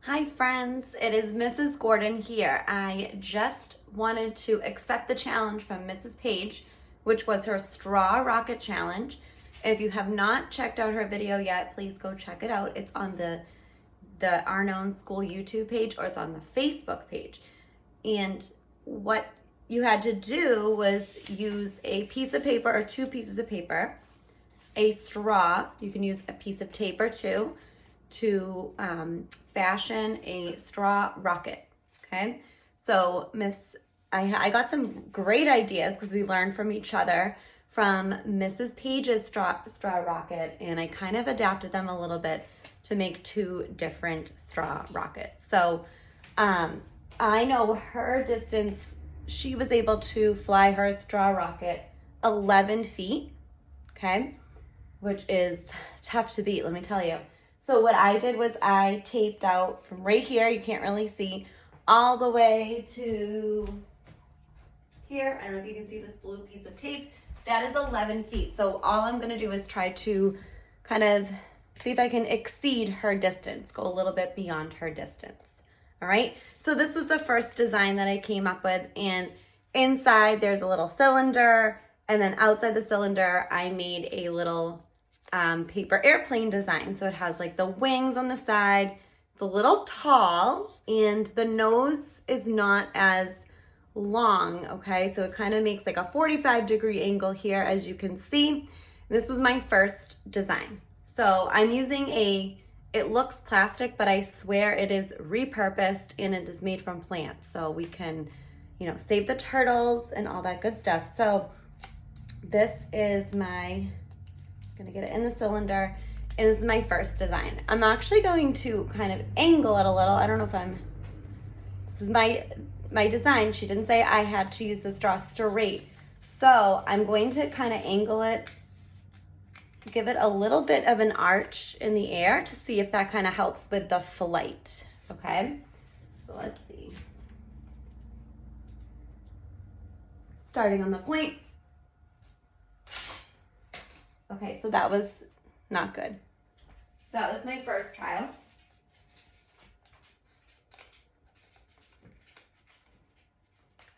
Hi friends, it is Mrs. Gordon here. I just wanted to accept the challenge from Mrs. Page, which was her straw rocket challenge. If you have not checked out her video yet, please go check it out. It's on the Arnone School YouTube page, or it's on the Facebook page. And what you had to do was use a piece of paper or two pieces of paper, a straw, you can use a piece of tape or two, to fashion a straw rocket. Okay, so I got some great ideas because we learned from each other from Mrs. Page's straw rocket, and I kind of adapted them a little bit to make two different straw rockets. So I know her distance. She was able to fly her straw rocket 11 feet. Okay, which is tough to beat, let me tell you. So what I did was I taped out from right here, you can't really see, all the way to here. I don't know if you can see this blue piece of tape. That is 11 feet. So all I'm gonna do is try to kind of see if I can exceed her distance, go a little bit beyond her distance. All right, so this was the first design that I came up with, and inside there's a little cylinder, and then outside the cylinder I made a little paper airplane design. So it has like the wings on the side. It's a little tall, and the nose is not as long, okay? So it kind of makes like a 45-degree angle here, as you can see. This was my first design. So I'm using it looks plastic, but I swear it is repurposed and it is made from plants. So we can, save the turtles and all that good stuff. So this is gonna get it in the cylinder, and this is my first design. I'm actually going to kind of angle it a little. I don't know if this is my design. She didn't say I had to use the straw straight. So I'm going to kind of angle it, give it a little bit of an arch in the air to see if that kind of helps with the flight, okay? So let's see. Starting on the point. Okay, so that was not good. That was my first trial.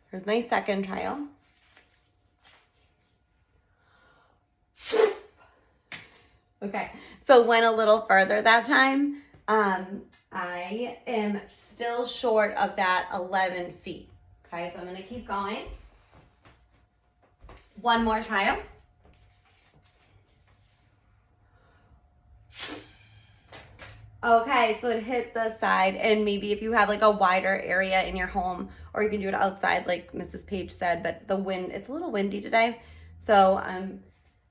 Here's my second trial. Okay, so went a little further that time. I am still short of that 11 feet. Okay, so I'm gonna keep going. One more trial. Okay, so it hit the side, and maybe if you have like a wider area in your home, or you can do it outside like Mrs. Page said, but the wind, it's a little windy today. So I'm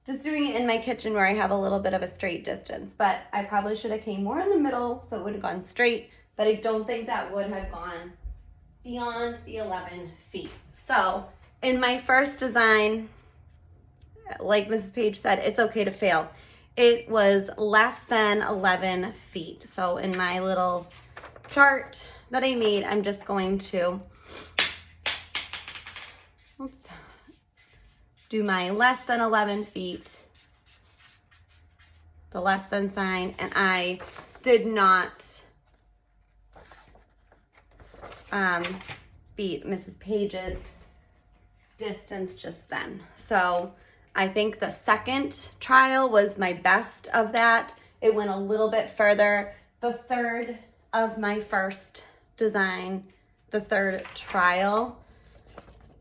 just doing it in my kitchen where I have a little bit of a straight distance, but I probably should have came more in the middle so it would have gone straight, but I don't think that would have gone beyond the 11 feet. So in my first design, like Mrs. Page said, it's okay to fail. It was less than 11 feet. So in my little chart that I made, I'm just going to do my less than 11 feet, the less than sign, and I did not beat Mrs. Page's distance just then. So I think the second trial was my best of that. It went a little bit further. The third of my first design, the third trial,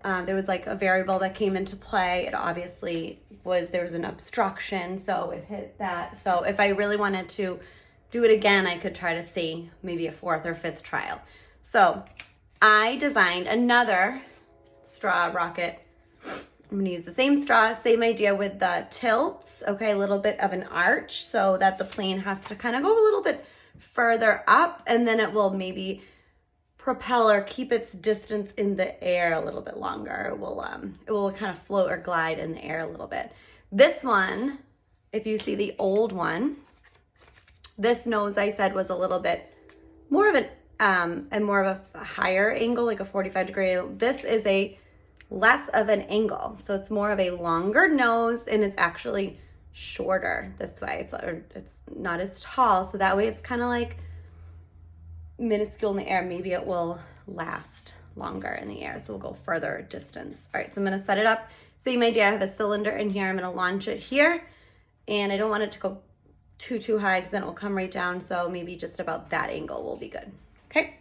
there was like a variable that came into play. It obviously there was an obstruction, so it hit that. So if I really wanted to do it again, I could try to see maybe a fourth or fifth trial. So I designed another straw rocket. I'm gonna use the same straw, same idea with the tilts, okay, a little bit of an arch so that the plane has to kind of go a little bit further up, and then it will maybe propel or keep its distance in the air a little bit longer. It will kind of float or glide in the air a little bit. This one, if you see the old one, this nose I said was a little bit more of a higher angle, like a 45-degree. This is a less of an angle, so it's more of a longer nose, and it's actually shorter this way. It's not as tall, so that way it's kind of like minuscule in the air, maybe it will last longer in the air. So we'll go further distance. All right, so I'm gonna set it up. Same idea, I have a cylinder in here. I'm gonna launch it here, and I don't want it to go too high because then it will come right down. So maybe just about that angle will be good. Okay.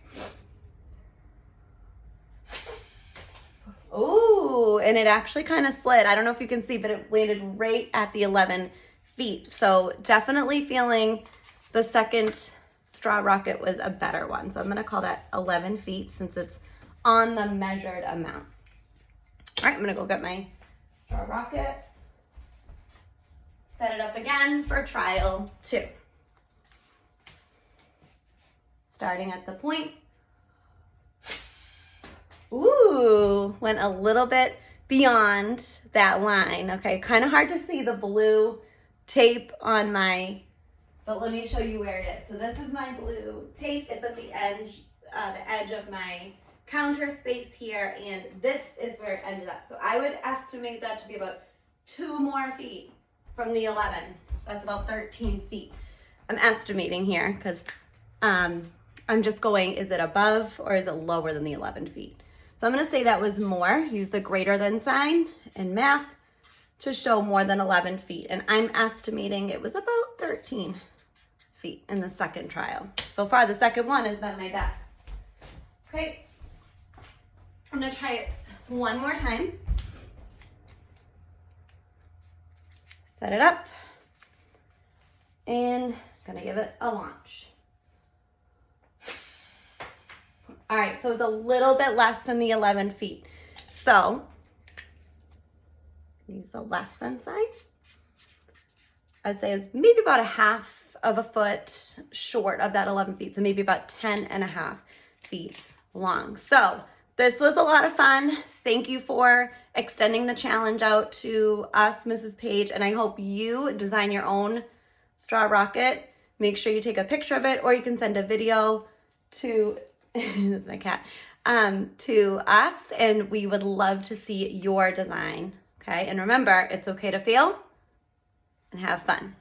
Ooh, and it actually kind of slid. I don't know if you can see, but it landed right at the 11 feet. So definitely feeling the second straw rocket was a better one. So I'm gonna call that 11 feet since it's on the measured amount. All right, I'm gonna go get my straw rocket, set it up again for trial 2. Starting at the point. Ooh, went a little bit beyond that line. Okay, kind of hard to see the blue tape on my, but let me show you where it is. So this is my blue tape. It's at the edge of my counter space here, and this is where it ended up. So I would estimate that to be about 2 more feet from the 11. So that's about 13 feet. I'm estimating here because I'm just going, is it above or is it lower than the 11 feet? So I'm gonna say that was more. Use the greater than sign in math to show more than 11 feet. And I'm estimating it was about 13 feet in the second trial. So far, the second one has been my best. Okay, I'm gonna try it one more time. Set it up, and gonna give it a launch. All right, so it's a little bit less than the 11 feet. So use the less than sign. I'd say it's maybe about 1/2 of a foot short of that 11 feet. So maybe about 10.5 feet long. So this was a lot of fun. Thank you for extending the challenge out to us, Mrs. Page. And I hope you design your own straw rocket. Make sure you take a picture of it, or you can send a video to, that's my cat, to us, and we would love to see your design. Okay, and remember, it's okay to fail and have fun.